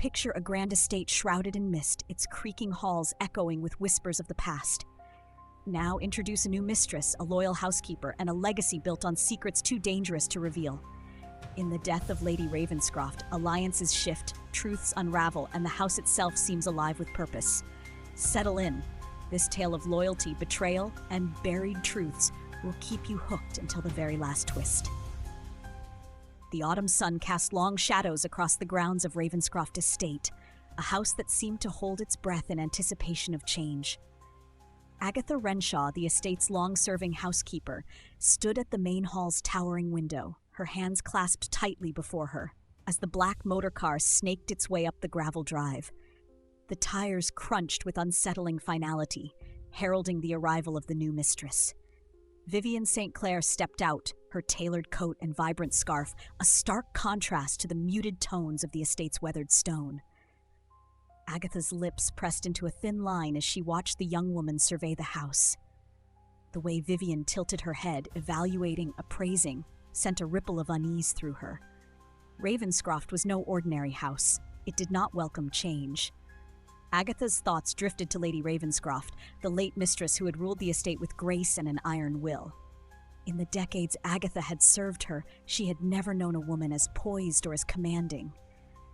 Picture a grand estate shrouded in mist, its creaking halls echoing with whispers of the past. Now introduce a new mistress, a loyal housekeeper, and a legacy built on secrets too dangerous to reveal. In the Death of Lady Ravenscroft, alliances shift, truths unravel, and the house itself seems alive with purpose. Settle in. This tale of loyalty, betrayal, and buried truths will keep you hooked until the very last twist. The autumn sun cast long shadows across the grounds of Ravenscroft Estate, a house that seemed to hold its breath in anticipation of change. Agatha Renshaw, the estate's long-serving housekeeper, stood at the main hall's towering window, her hands clasped tightly before her, as the black motor car snaked its way up the gravel drive. The tires crunched with unsettling finality, heralding the arrival of the new mistress. Vivian St. Clair stepped out, her tailored coat and vibrant scarf a stark contrast to the muted tones of the estate's weathered stone. Agatha's lips pressed into a thin line as she watched the young woman survey the house. The way Vivian tilted her head, evaluating, appraising, sent a ripple of unease through her. Ravenscroft was no ordinary house. It did not welcome change. Agatha's thoughts drifted to Lady Ravenscroft, the late mistress who had ruled the estate with grace and an iron will. In the decades Agatha had served her, she had never known a woman as poised or as commanding.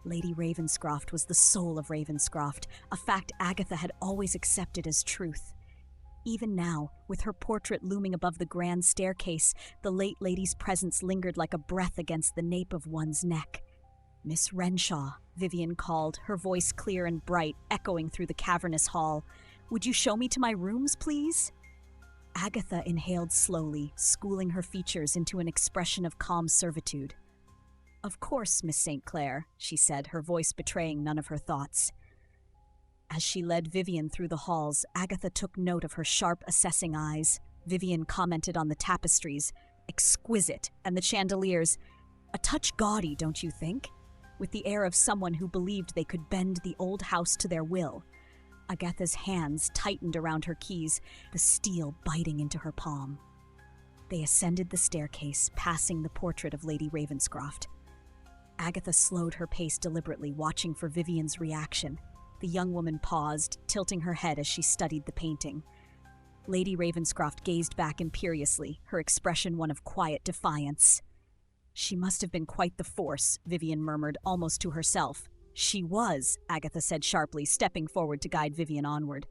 Lady Ravenscroft was the soul of Ravenscroft, a fact Agatha had always accepted as truth. Even now, with her portrait looming above the grand staircase, the late lady's presence lingered like a breath against the nape of one's neck. "Miss Renshaw," Vivian called, her voice clear and bright, echoing through the cavernous hall. "Would you show me to my rooms, please?" Agatha inhaled slowly, schooling her features into an expression of calm servitude. "Of course, Miss St. Clair," she said, her voice betraying none of her thoughts. As she led Vivian through the halls, Agatha took note of her sharp, assessing eyes. Vivian commented on the tapestries. "Exquisite," and the chandeliers. "A touch gaudy, don't you think?" With the air of someone who believed they could bend the old house to their will. Agatha's hands tightened around her keys, the steel biting into her palm. They ascended the staircase, passing the portrait of Lady Ravenscroft. Agatha slowed her pace deliberately, watching for Vivian's reaction. The young woman paused, tilting her head as she studied the painting. Lady Ravenscroft gazed back imperiously, her expression one of quiet defiance. "She must have been quite the force," Vivian murmured, almost to herself. "She was," Agatha said sharply, stepping forward to guide Vivian onward.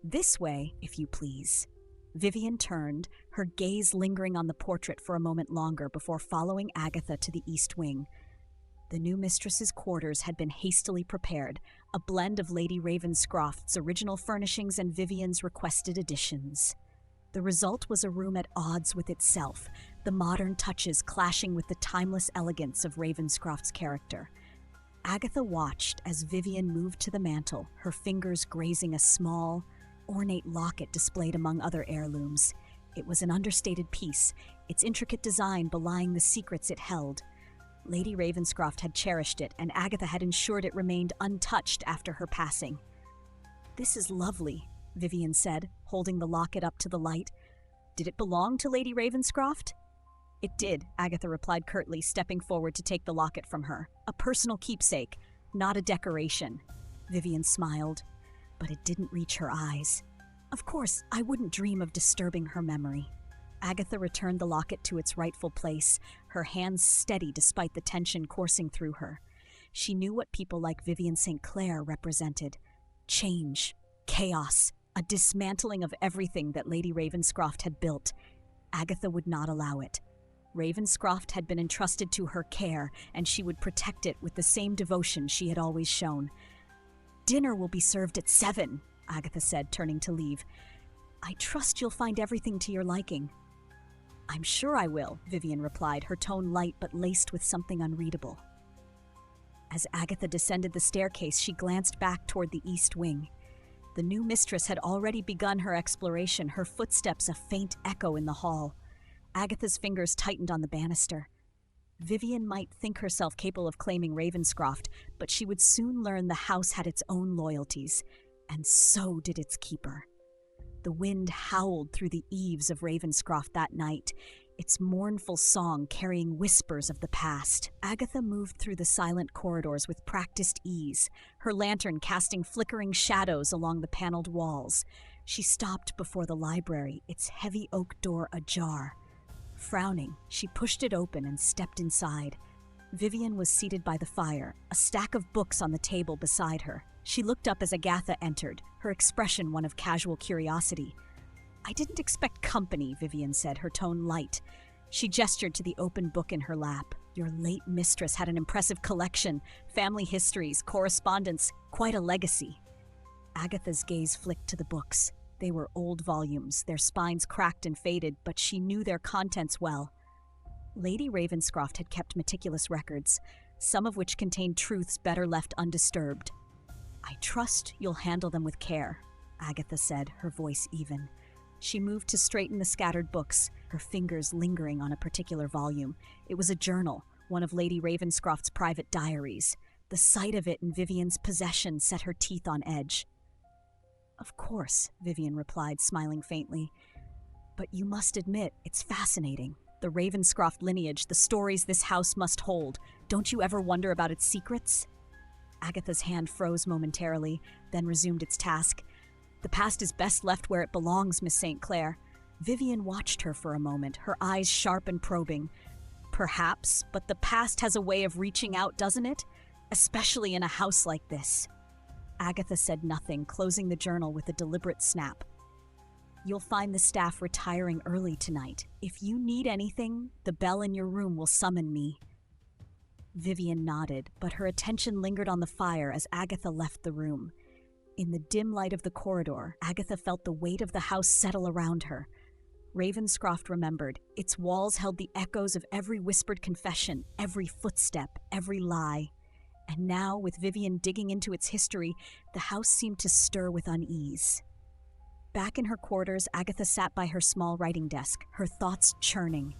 "This way, if you please." Vivian turned, her gaze lingering on the portrait for a moment longer before following Agatha to the east wing. The new mistress's quarters had been hastily prepared, a blend of Lady Ravenscroft's original furnishings and Vivian's requested additions. The result was a room at odds with itself, the modern touches clashing with the timeless elegance of Ravenscroft's character. Agatha watched as Vivian moved to the mantel, her fingers grazing a small, ornate locket displayed among other heirlooms. It was an understated piece, its intricate design belying the secrets it held. Lady Ravenscroft had cherished it, and Agatha had ensured it remained untouched after her passing. "This is lovely," Vivian said, holding the locket up to the light. "Did it belong to Lady Ravenscroft?" "It did," Agatha replied curtly, stepping forward to take the locket from her. "A personal keepsake, not a decoration." Vivian smiled, but it didn't reach her eyes. "Of course, I wouldn't dream of disturbing her memory." Agatha returned the locket to its rightful place, her hands steady despite the tension coursing through her. She knew what people like Vivian St. Clair represented. Change, chaos, a dismantling of everything that Lady Ravenscroft had built. Agatha would not allow it. Ravenscroft had been entrusted to her care, and she would protect it with the same devotion she had always shown. "Dinner will be served at 7, Agatha said, turning to leave. "I trust you'll find everything to your liking." "I'm sure I will," Vivian replied, her tone light but laced with something unreadable. As Agatha descended the staircase, she glanced back toward the east wing. The new mistress had already begun her exploration, her footsteps a faint echo in the hall. Agatha's fingers tightened on the banister. Vivian might think herself capable of claiming Ravenscroft, but she would soon learn the house had its own loyalties, and so did its keeper. The wind howled through the eaves of Ravenscroft that night, its mournful song carrying whispers of the past. Agatha moved through the silent corridors with practiced ease, her lantern casting flickering shadows along the paneled walls. She stopped before the library, its heavy oak door ajar. Frowning, she pushed it open and stepped inside. Vivian was seated by the fire, a stack of books on the table beside her. She looked up as Agatha entered, her expression one of casual curiosity. "I didn't expect company," Vivian said, her tone light. She gestured to the open book in her lap. "Your late mistress had an impressive collection, family histories, correspondence, quite a legacy." Agatha's gaze flicked to the books. They were old volumes, their spines cracked and faded, but she knew their contents well. Lady Ravenscroft had kept meticulous records, some of which contained truths better left undisturbed. "I trust you'll handle them with care," Agatha said, her voice even. She moved to straighten the scattered books, her fingers lingering on a particular volume. It was a journal, one of Lady Ravenscroft's private diaries. The sight of it in Vivian's possession set her teeth on edge. "Of course," Vivian replied, smiling faintly. "But you must admit, it's fascinating. The Ravenscroft lineage, the stories this house must hold. Don't you ever wonder about its secrets?" Agatha's hand froze momentarily, then resumed its task. "The past is best left where it belongs, Miss St. Clair." Vivian watched her for a moment, her eyes sharp and probing. "Perhaps, but the past has a way of reaching out, doesn't it? Especially in a house like this." Agatha said nothing, closing the journal with a deliberate snap. "You'll find the staff retiring early tonight. If you need anything, the bell in your room will summon me." Vivian nodded, but her attention lingered on the fire as Agatha left the room. In the dim light of the corridor, Agatha felt the weight of the house settle around her. Ravenscroft remembered. Its walls held the echoes of every whispered confession, every footstep, every lie. And now, with Vivian digging into its history, the house seemed to stir with unease. Back in her quarters, Agatha sat by her small writing desk, her thoughts churning.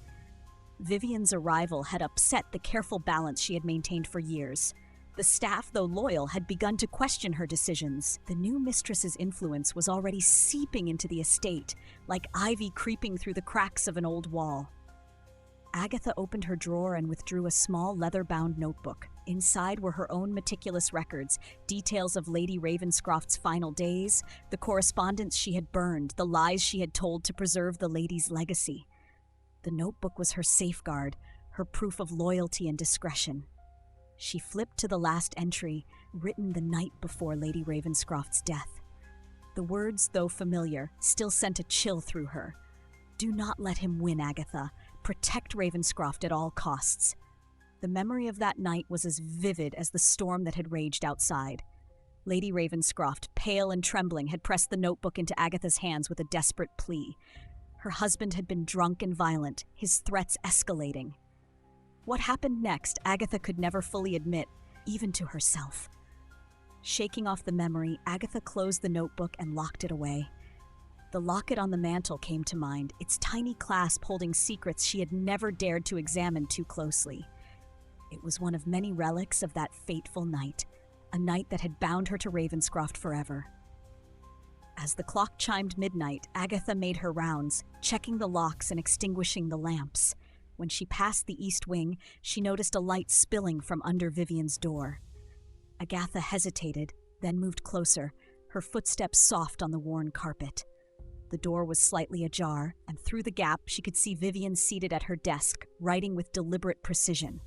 Vivian's arrival had upset the careful balance she had maintained for years. The staff, though loyal, had begun to question her decisions. The new mistress's influence was already seeping into the estate, like ivy creeping through the cracks of an old wall. Agatha opened her drawer and withdrew a small leather-bound notebook. Inside were her own meticulous records, details of Lady Ravenscroft's final days, the correspondence she had burned, the lies she had told to preserve the lady's legacy. The notebook was her safeguard, her proof of loyalty and discretion. She flipped to the last entry, written the night before Lady Ravenscroft's death. The words, though familiar, still sent a chill through her. "Do not let him win, Agatha. Protect Ravenscroft at all costs." The memory of that night was as vivid as the storm that had raged outside. Lady Ravenscroft, pale and trembling, had pressed the notebook into Agatha's hands with a desperate plea. Her husband had been drunk and violent, his threats escalating. What happened next, Agatha could never fully admit, even to herself. Shaking off the memory, Agatha closed the notebook and locked it away. The locket on the mantel came to mind, its tiny clasp holding secrets she had never dared to examine too closely. It was one of many relics of that fateful night, a night that had bound her to Ravenscroft forever. As the clock chimed midnight, Agatha made her rounds, checking the locks and extinguishing the lamps. When she passed the east wing, she noticed a light spilling from under Vivian's door. Agatha hesitated, then moved closer, her footsteps soft on the worn carpet. The door was slightly ajar, and through the gap she could see Vivian seated at her desk, writing with deliberate precision.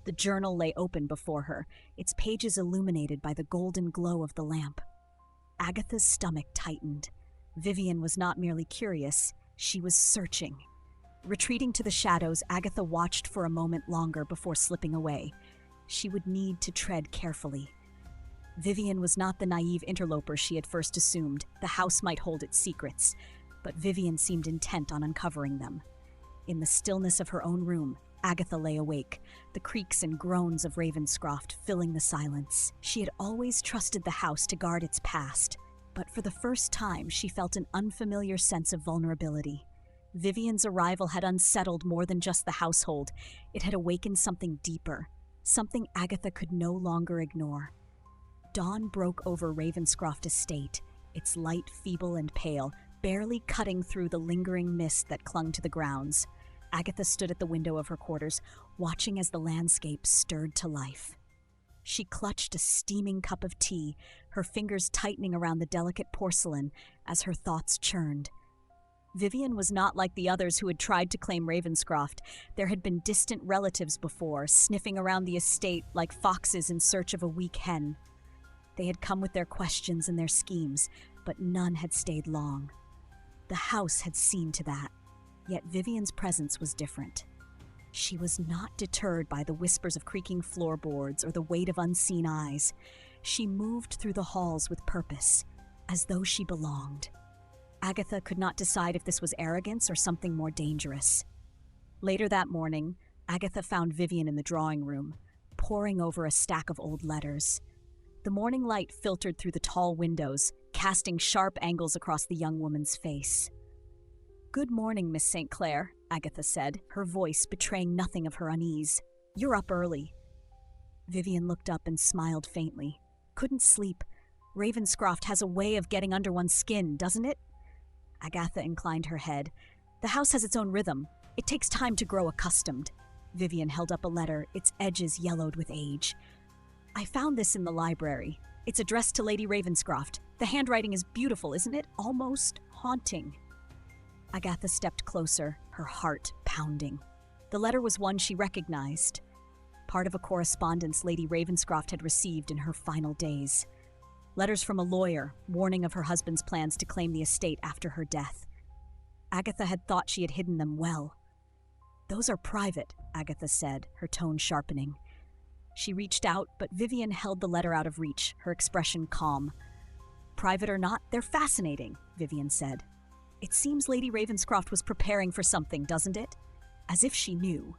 The journal lay open before her, its pages illuminated by the golden glow of the lamp. Agatha's stomach tightened. Vivian was not merely curious, she was searching. Retreating to the shadows, Agatha watched for a moment longer before slipping away. She would need to tread carefully. Vivian was not the naive interloper she had first assumed. The house might hold its secrets, but Vivian seemed intent on uncovering them. In the stillness of her own room, Agatha lay awake, the creaks and groans of Ravenscroft filling the silence. She had always trusted the house to guard its past, but for the first time she felt an unfamiliar sense of vulnerability. Vivian's arrival had unsettled more than just the household. It had awakened something deeper, something Agatha could no longer ignore. Dawn broke over Ravenscroft estate, its light feeble and pale, barely cutting through the lingering mist that clung to the grounds. Agatha stood at the window of her quarters, watching as the landscape stirred to life. She clutched a steaming cup of tea, her fingers tightening around the delicate porcelain as her thoughts churned. Vivian was not like the others who had tried to claim Ravenscroft. There had been distant relatives before, sniffing around the estate like foxes in search of a weak hen. They had come with their questions and their schemes, but none had stayed long. The house had seen to that, yet Vivian's presence was different. She was not deterred by the whispers of creaking floorboards or the weight of unseen eyes. She moved through the halls with purpose, as though she belonged. Agatha could not decide if this was arrogance or something more dangerous. Later that morning, Agatha found Vivian in the drawing room, poring over a stack of old letters. The morning light filtered through the tall windows, casting sharp angles across the young woman's face. "Good morning, Miss St. Clair," Agatha said, her voice betraying nothing of her unease. "You're up early." Vivian looked up and smiled faintly. "Couldn't sleep. Ravenscroft has a way of getting under one's skin, doesn't it?" Agatha inclined her head. "The house has its own rhythm. It takes time to grow accustomed." Vivian held up a letter, its edges yellowed with age. "I found this in the library. It's addressed to Lady Ravenscroft. The handwriting is beautiful, isn't it? Almost haunting." Agatha stepped closer, her heart pounding. The letter was one she recognized, part of a correspondence Lady Ravenscroft had received in her final days. Letters from a lawyer, warning of her husband's plans to claim the estate after her death. Agatha had thought she had hidden them well. "Those are private," Agatha said, her tone sharpening. She reached out, but Vivian held the letter out of reach, her expression calm. "Private or not, they're fascinating," Vivian said. "It seems Lady Ravenscroft was preparing for something, doesn't it? As if she knew."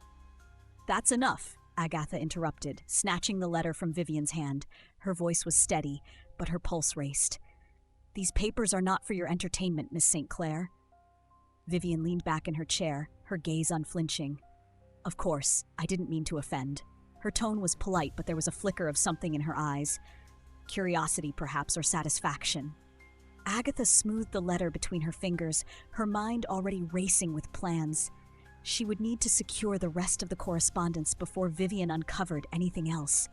"That's enough," Agatha interrupted, snatching the letter from Vivian's hand. Her voice was steady, but her pulse raced. "These papers are not for your entertainment, Miss St. Clair." Vivian leaned back in her chair, her gaze unflinching. "Of course, I didn't mean to offend." Her tone was polite, but there was a flicker of something in her eyes. Curiosity, perhaps, or satisfaction. Agatha smoothed the letter between her fingers, her mind already racing with plans. She would need to secure the rest of the correspondence before Vivian uncovered anything else.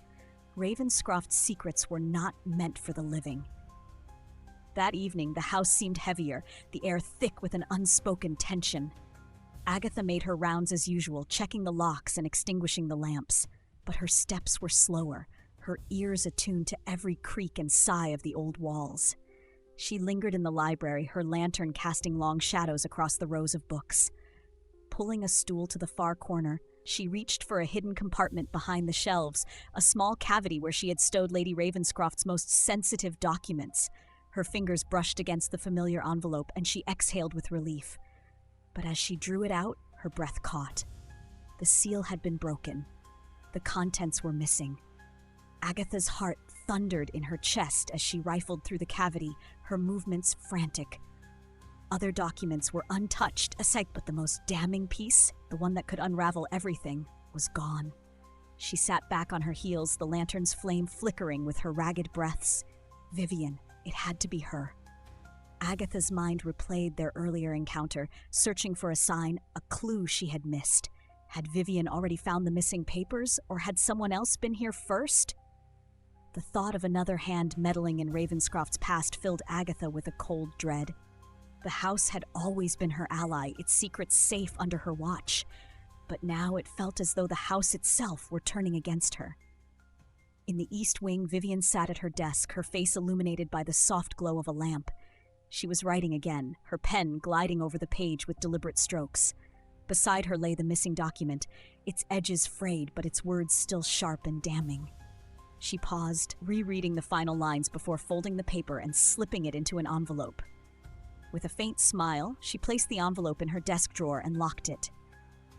Ravenscroft's secrets were not meant for the living. That evening, the house seemed heavier, the air thick with an unspoken tension. Agatha made her rounds as usual, checking the locks and extinguishing the lamps. But her steps were slower, her ears attuned to every creak and sigh of the old walls. She lingered in the library, her lantern casting long shadows across the rows of books. Pulling a stool to the far corner, she reached for a hidden compartment behind the shelves, a small cavity where she had stowed Lady Ravenscroft's most sensitive documents. Her fingers brushed against the familiar envelope, and she exhaled with relief. But as she drew it out, her breath caught. The seal had been broken. The contents were missing. Agatha's heart thundered in her chest as she rifled through the cavity, her movements frantic. Other documents were untouched, aside, but the most damning piece, the one that could unravel everything, was gone. She sat back on her heels, the lantern's flame flickering with her ragged breaths. Vivian, it had to be her. Agatha's mind replayed their earlier encounter, searching for a sign, a clue she had missed. Had Vivian already found the missing papers, or had someone else been here first? The thought of another hand meddling in Ravenscroft's past filled Agatha with a cold dread. The house had always been her ally, its secrets safe under her watch. But now it felt as though the house itself were turning against her. In the east wing, Vivian sat at her desk, her face illuminated by the soft glow of a lamp. She was writing again, her pen gliding over the page with deliberate strokes. Beside her lay the missing document, its edges frayed, but its words still sharp and damning. She paused, rereading the final lines before folding the paper and slipping it into an envelope. With a faint smile, she placed the envelope in her desk drawer and locked it.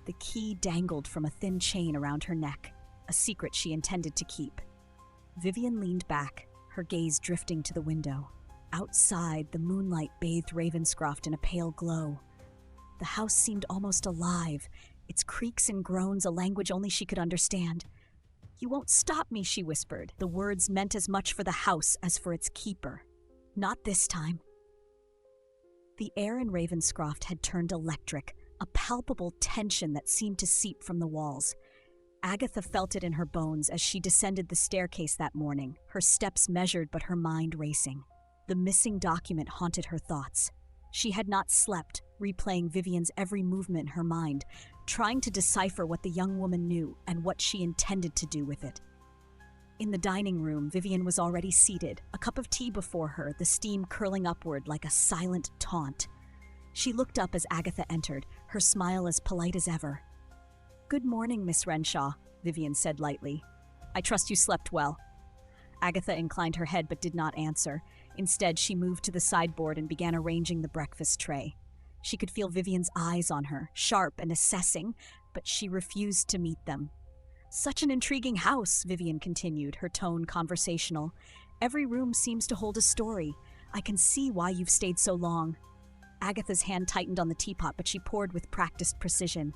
The key dangled from a thin chain around her neck, a secret she intended to keep. Vivian leaned back, her gaze drifting to the window. Outside, the moonlight bathed Ravenscroft in a pale glow. The house seemed almost alive, its creaks and groans a language only she could understand. "You won't stop me," she whispered. The words meant as much for the house as for its keeper. "Not this time." The air in Ravenscroft had turned electric, a palpable tension that seemed to seep from the walls. Agatha felt it in her bones as she descended the staircase that morning, her steps measured but her mind racing. The missing document haunted her thoughts. She had not slept, replaying Vivian's every movement in her mind, trying to decipher what the young woman knew and what she intended to do with it. In the dining room, Vivian was already seated, a cup of tea before her, the steam curling upward like a silent taunt. She looked up as Agatha entered, her smile as polite as ever. "Good morning, Miss Renshaw," Vivian said lightly. "I trust you slept well." Agatha inclined her head but did not answer. Instead, she moved to the sideboard and began arranging the breakfast tray. She could feel Vivian's eyes on her, sharp and assessing, but she refused to meet them. "Such an intriguing house," Vivian continued, her tone conversational. "Every room seems to hold a story. I can see why you've stayed so long." Agatha's hand tightened on the teapot, but she poured with practiced precision.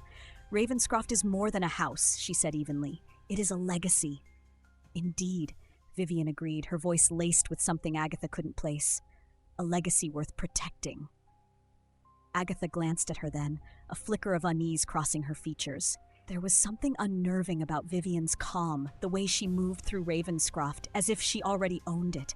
"Ravenscroft is more than a house," she said evenly. "It is a legacy." "Indeed," Vivian agreed, her voice laced with something Agatha couldn't place. "A legacy worth protecting." Agatha glanced at her then, a flicker of unease crossing her features. There was something unnerving about Vivian's calm, the way she moved through Ravenscroft, as if she already owned it.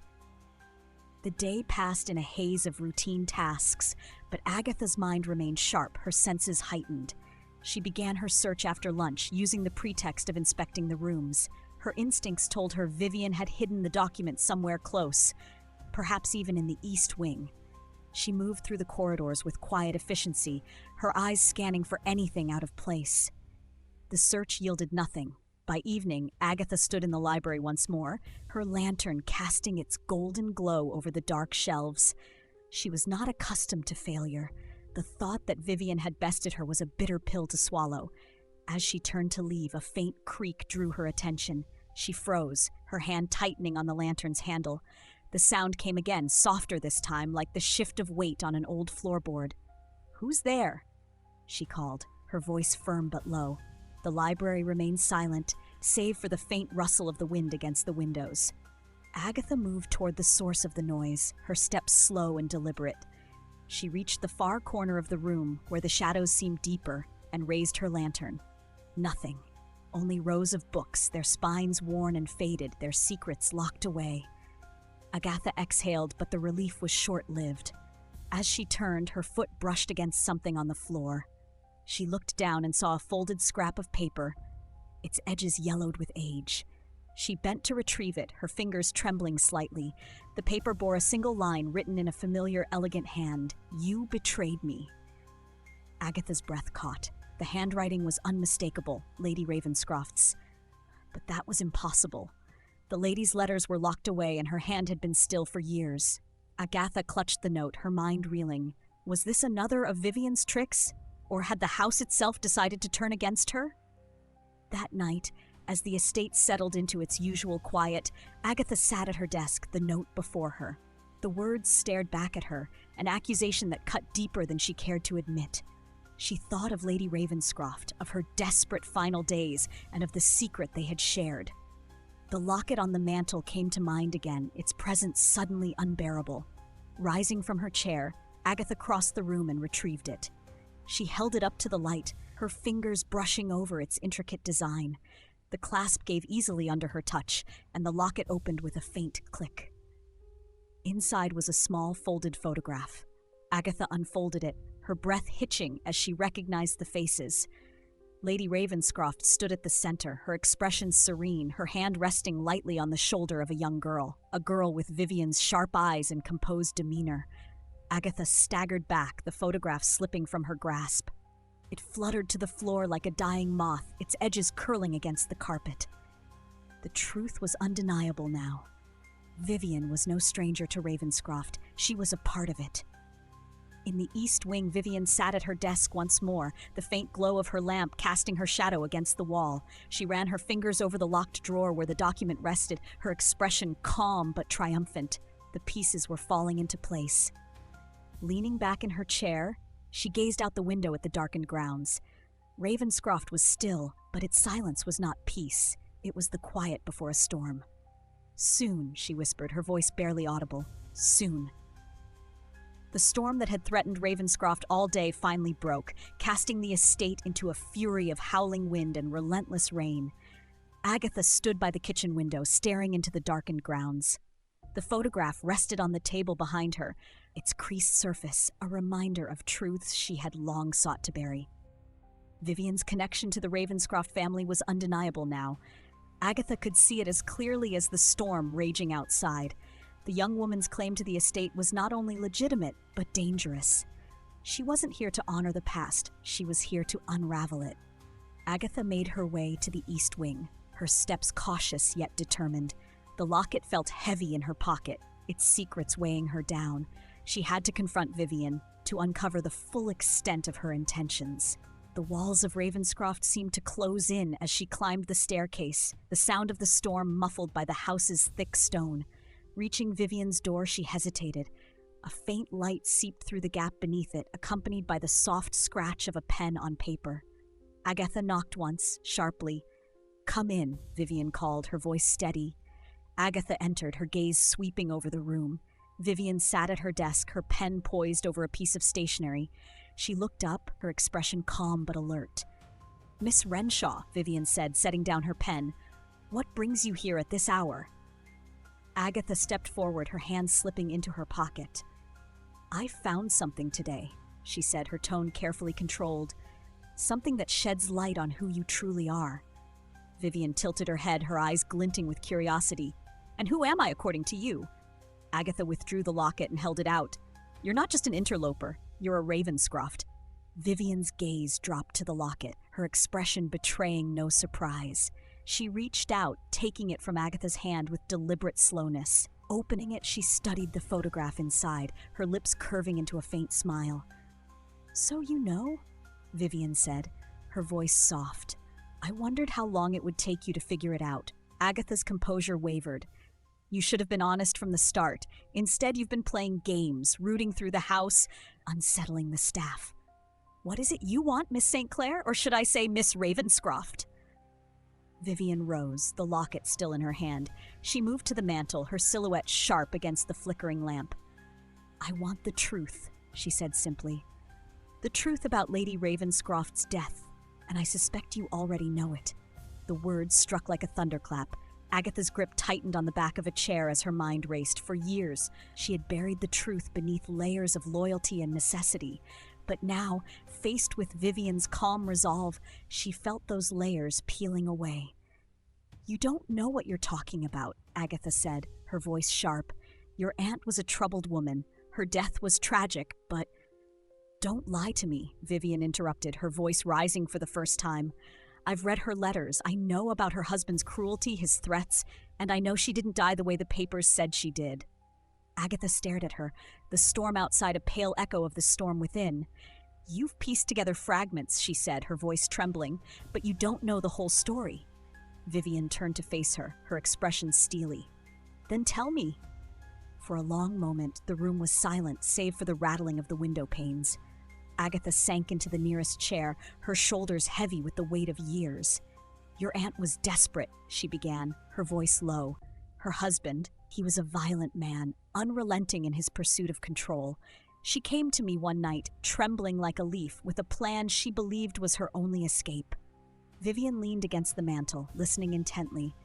The day passed in a haze of routine tasks, but Agatha's mind remained sharp, her senses heightened. She began her search after lunch, using the pretext of inspecting the rooms. Her instincts told her Vivian had hidden the document somewhere close, perhaps even in the East Wing. She moved through the corridors with quiet efficiency, her eyes scanning for anything out of place. The search yielded nothing. By evening, Agatha stood in the library once more, her lantern casting its golden glow over the dark shelves. She was not accustomed to failure. The thought that Vivian had bested her was a bitter pill to swallow. As she turned to leave, a faint creak drew her attention. She froze, her hand tightening on the lantern's handle. The sound came again, softer this time, like the shift of weight on an old floorboard. "Who's there?" she called, her voice firm but low. The library remained silent, save for the faint rustle of the wind against the windows. Agatha moved toward the source of the noise, her steps slow and deliberate. She reached the far corner of the room, where the shadows seemed deeper, and raised her lantern. Nothing. Only rows of books, their spines worn and faded, their secrets locked away. Agatha exhaled, but the relief was short-lived. As she turned, her foot brushed against something on the floor. She looked down and saw a folded scrap of paper, its edges yellowed with age. She bent to retrieve it, her fingers trembling slightly. The paper bore a single line written in a familiar, elegant hand. "You betrayed me." Agatha's breath caught. The handwriting was unmistakable, Lady Ravenscroft's. But that was impossible. The lady's letters were locked away and her hand had been still for years. Agatha clutched the note, her mind reeling. Was this another of Vivian's tricks? Or had the house itself decided to turn against her? That night, as the estate settled into its usual quiet, Agatha sat at her desk, the note before her. The words stared back at her, an accusation that cut deeper than she cared to admit. She thought of Lady Ravenscroft, of her desperate final days, and of the secret they had shared. The locket on the mantel came to mind again, its presence suddenly unbearable. Rising from her chair, Agatha crossed the room and retrieved it. She held it up to the light, her fingers brushing over its intricate design. The clasp gave easily under her touch, and the locket opened with a faint click. Inside was a small folded photograph. Agatha unfolded it, her breath hitching as she recognized the faces. Lady Ravenscroft stood at the center, her expression serene, her hand resting lightly on the shoulder of a girl with Vivian's sharp eyes and composed demeanor. Agatha staggered back, the photograph slipping from her grasp. It fluttered to the floor like a dying moth, its edges curling against the carpet. The truth was undeniable now. Vivian was no stranger to Ravenscroft. She was a part of it. In the East Wing, Vivian sat at her desk once more, the faint glow of her lamp casting her shadow against the wall. She ran her fingers over the locked drawer where the document rested, her expression calm but triumphant. The pieces were falling into place. Leaning back in her chair, she gazed out the window at the darkened grounds. Ravenscroft was still, but its silence was not peace. It was the quiet before a storm. "Soon," she whispered, her voice barely audible. "Soon." The storm that had threatened Ravenscroft all day finally broke, casting the estate into a fury of howling wind and relentless rain. Agatha stood by the kitchen window, staring into the darkened grounds. The photograph rested on the table behind her, its creased surface a reminder of truths she had long sought to bury. Vivian's connection to the Ravenscroft family was undeniable now. Agatha could see it as clearly as the storm raging outside. The young woman's claim to the estate was not only legitimate, but dangerous. She wasn't here to honor the past, she was here to unravel it. Agatha made her way to the east wing, her steps cautious yet determined. The locket felt heavy in her pocket, its secrets weighing her down. She had to confront Vivian, to uncover the full extent of her intentions. The walls of Ravenscroft seemed to close in as she climbed the staircase, the sound of the storm muffled by the house's thick stone. Reaching Vivian's door, she hesitated. A faint light seeped through the gap beneath it, accompanied by the soft scratch of a pen on paper. Agatha knocked once, sharply. "Come in," Vivian called, her voice steady. Agatha entered, her gaze sweeping over the room. Vivian sat at her desk, her pen poised over a piece of stationery. She looked up, her expression calm but alert. "Miss Renshaw," Vivian said, setting down her pen. "What brings you here at this hour?" Agatha stepped forward, her hand slipping into her pocket. "I found something today," she said, her tone carefully controlled. "Something that sheds light on who you truly are." Vivian tilted her head, her eyes glinting with curiosity. "And who am I, according to you?" Agatha withdrew the locket and held it out. "You're not just an interloper, you're a Ravenscroft." Vivian's gaze dropped to the locket, her expression betraying no surprise. She reached out, taking it from Agatha's hand with deliberate slowness. Opening it, she studied the photograph inside, her lips curving into a faint smile. "So you know?" Vivian said, her voice soft. "I wondered how long it would take you to figure it out." Agatha's composure wavered. "You should have been honest from the start. Instead, you've been playing games, rooting through the house, unsettling the staff. What is it you want, Miss St. Clair, or should I say Miss Ravenscroft?" Vivian rose, the locket still in her hand. She moved to the mantel, her silhouette sharp against the flickering lamp. "I want the truth," she said simply. "The truth about Lady Ravenscroft's death, and I suspect you already know it." The words struck like a thunderclap. Agatha's grip tightened on the back of a chair as her mind raced. For years, she had buried the truth beneath layers of loyalty and necessity. But now, faced with Vivian's calm resolve, she felt those layers peeling away. "You don't know what you're talking about," Agatha said, her voice sharp. "Your aunt was a troubled woman. Her death was tragic, but—" "Don't lie to me," Vivian interrupted, her voice rising for the first time. "I've read her letters. I know about her husband's cruelty, his threats, and I know she didn't die the way the papers said she did." Agatha stared at her, the storm outside a pale echo of the storm within. "You've pieced together fragments," she said, her voice trembling, "but you don't know the whole story." Vivian turned to face her, her expression steely. "Then tell me." For a long moment, the room was silent, save for the rattling of the window panes. Agatha sank into the nearest chair, her shoulders heavy with the weight of years. "Your aunt was desperate," she began, her voice low. "Her husband, he was a violent man, unrelenting in his pursuit of control. She came to me one night, trembling like a leaf, with a plan she believed was her only escape." Vivian leaned against the mantel, listening intently.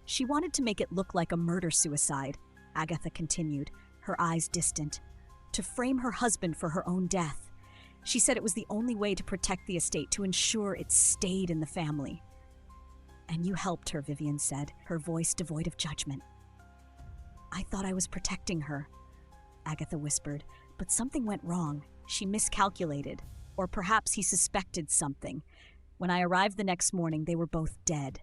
"She wanted to make it look like a murder-suicide," Agatha continued, her eyes distant, "to frame her husband for her own death. She said it was the only way to protect the estate, to ensure it stayed in the family." "And you helped her," Vivian said, her voice devoid of judgment. "I thought I was protecting her," Agatha whispered, "but something went wrong. She miscalculated. Or perhaps he suspected something. When I arrived the next morning, they were both dead."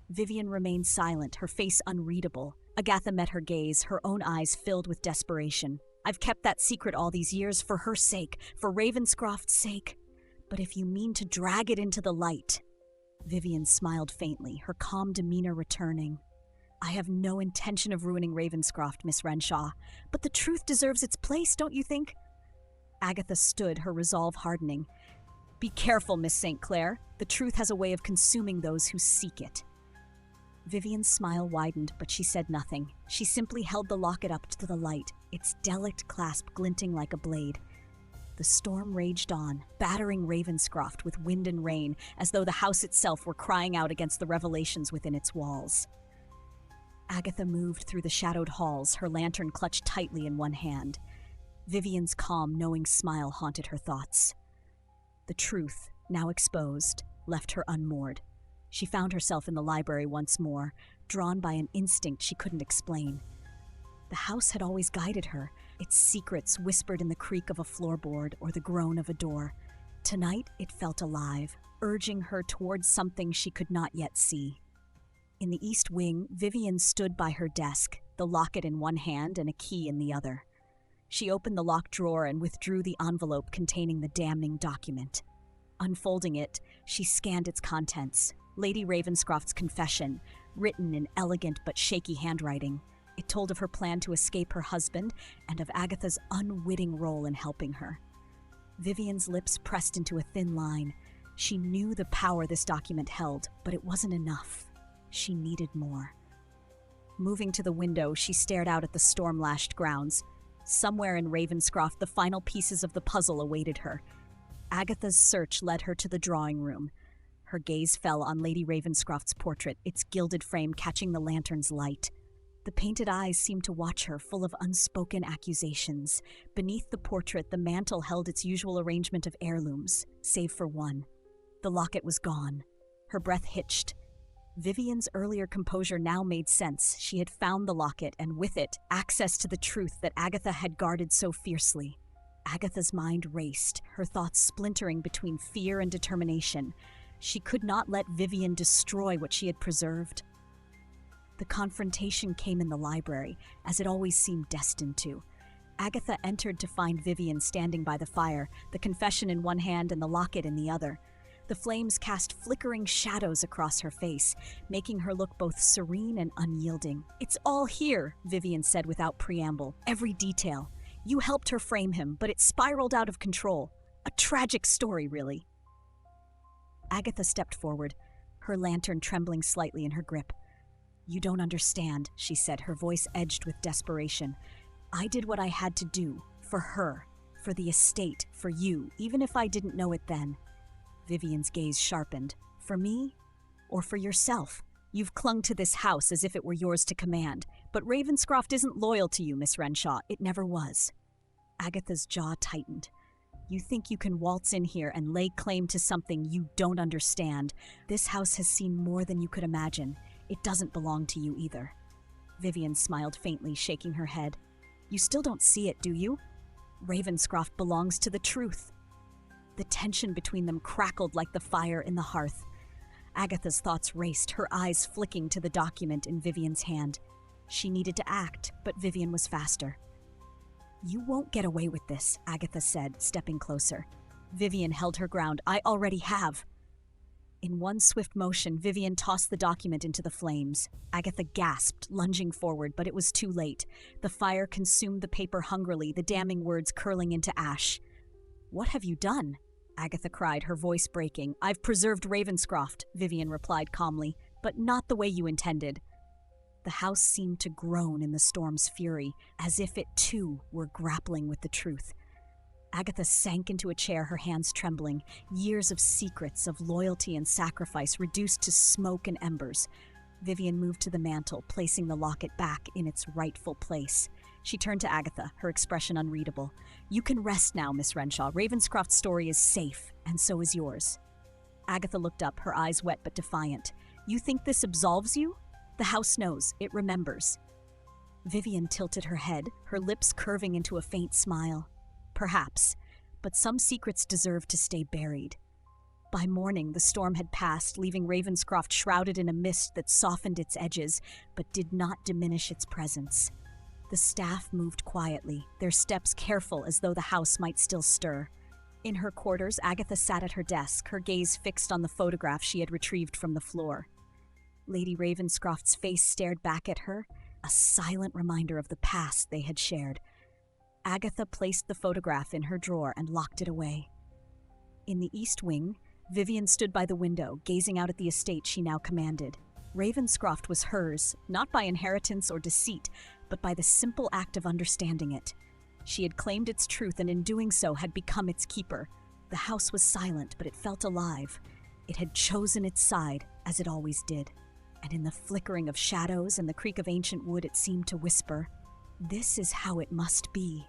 Vivian remained silent, her face unreadable. Agatha met her gaze, her own eyes filled with desperation. "I've kept that secret all these years for her sake, for Ravenscroft's sake. But if you mean to drag it into the light—" Vivian smiled faintly, her calm demeanor returning. "I have no intention of ruining Ravenscroft, Miss Renshaw, but the truth deserves its place, don't you think?" Agatha stood, her resolve hardening. "Be careful, Miss St. Clair. The truth has a way of consuming those who seek it." Vivian's smile widened, but she said nothing. She simply held the locket up to the light, its delicate clasp glinting like a blade. The storm raged on, battering Ravenscroft with wind and rain, as though the house itself were crying out against the revelations within its walls. Agatha moved through the shadowed halls, her lantern clutched tightly in one hand. Vivian's calm, knowing smile haunted her thoughts. The truth, now exposed, left her unmoored. She found herself in the library once more, drawn by an instinct she couldn't explain. The house had always guided her, its secrets whispered in the creak of a floorboard or the groan of a door. Tonight it felt alive, urging her towards something she could not yet see. In the east wing, Vivian stood by her desk, the locket in one hand and a key in the other. She opened the locked drawer and withdrew the envelope containing the damning document. Unfolding it, she scanned its contents. Lady Ravenscroft's confession, written in elegant but shaky handwriting. It told of her plan to escape her husband and of Agatha's unwitting role in helping her. Vivian's lips pressed into a thin line. She knew the power this document held, but it wasn't enough. She needed more. Moving to the window, she stared out at the storm-lashed grounds. Somewhere in Ravenscroft, the final pieces of the puzzle awaited her. Agatha's search led her to the drawing room. Her gaze fell on Lady Ravenscroft's portrait, its gilded frame catching the lantern's light. The painted eyes seemed to watch her, full of unspoken accusations. Beneath the portrait, the mantel held its usual arrangement of heirlooms, save for one. The locket was gone. Her breath hitched. Vivian's earlier composure now made sense. She had found the locket, and with it, access to the truth that Agatha had guarded so fiercely. Agatha's mind raced, her thoughts splintering between fear and determination. She could not let Vivian destroy what she had preserved. The confrontation came in the library, as it always seemed destined to. Agatha entered to find Vivian standing by the fire, the confession in one hand and the locket in the other. The flames cast flickering shadows across her face, making her look both serene and unyielding. "It's all here," Vivian said without preamble. "Every detail. You helped her frame him, but it spiraled out of control. A tragic story, really." Agatha stepped forward, her lantern trembling slightly in her grip. "You don't understand," she said, her voice edged with desperation. "I did what I had to do, for her, for the estate, for you, even if I didn't know it then." Vivian's gaze sharpened. "For me? Or for yourself? You've clung to this house as if it were yours to command. But Ravenscroft isn't loyal to you, Miss Renshaw. It never was." Agatha's jaw tightened. "You think you can waltz in here and lay claim to something you don't understand. This house has seen more than you could imagine. It doesn't belong to you either." Vivian smiled faintly, shaking her head. "You still don't see it, do you? Ravenscroft belongs to the truth." The tension between them crackled like the fire in the hearth. Agatha's thoughts raced, her eyes flicking to the document in Vivian's hand. She needed to act, but Vivian was faster. "You won't get away with this," Agatha said, stepping closer. Vivian held her ground. "I already have." In one swift motion, Vivian tossed the document into the flames. Agatha gasped, lunging forward, but it was too late. The fire consumed the paper hungrily, the damning words curling into ash. "What have you done?" Agatha cried, her voice breaking. "I've preserved Ravenscroft," Vivian replied calmly, "but not the way you intended." The house seemed to groan in the storm's fury, as if it too were grappling with the truth. Agatha sank into a chair, her hands trembling. Years of secrets, of loyalty and sacrifice reduced to smoke and embers. Vivian moved to the mantel, placing the locket back in its rightful place. She turned to Agatha, her expression unreadable. "You can rest now, Miss Renshaw. Ravenscroft's story is safe, and so is yours." Agatha looked up, her eyes wet but defiant. "You think this absolves you? The house knows. It remembers." Vivian tilted her head, her lips curving into a faint smile. "Perhaps, but some secrets deserve to stay buried." By morning, the storm had passed, leaving Ravenscroft shrouded in a mist that softened its edges, but did not diminish its presence. The staff moved quietly, their steps careful as though the house might still stir. In her quarters, Agatha sat at her desk, her gaze fixed on the photograph she had retrieved from the floor. Lady Ravenscroft's face stared back at her, a silent reminder of the past they had shared. Agatha placed the photograph in her drawer and locked it away. In the east wing, Vivian stood by the window, gazing out at the estate she now commanded. Ravenscroft was hers, not by inheritance or deceit, but by the simple act of understanding it. She had claimed its truth and in doing so had become its keeper. The house was silent, but it felt alive. It had chosen its side, as it always did. And in the flickering of shadows and the creak of ancient wood, it seemed to whisper, "This is how it must be."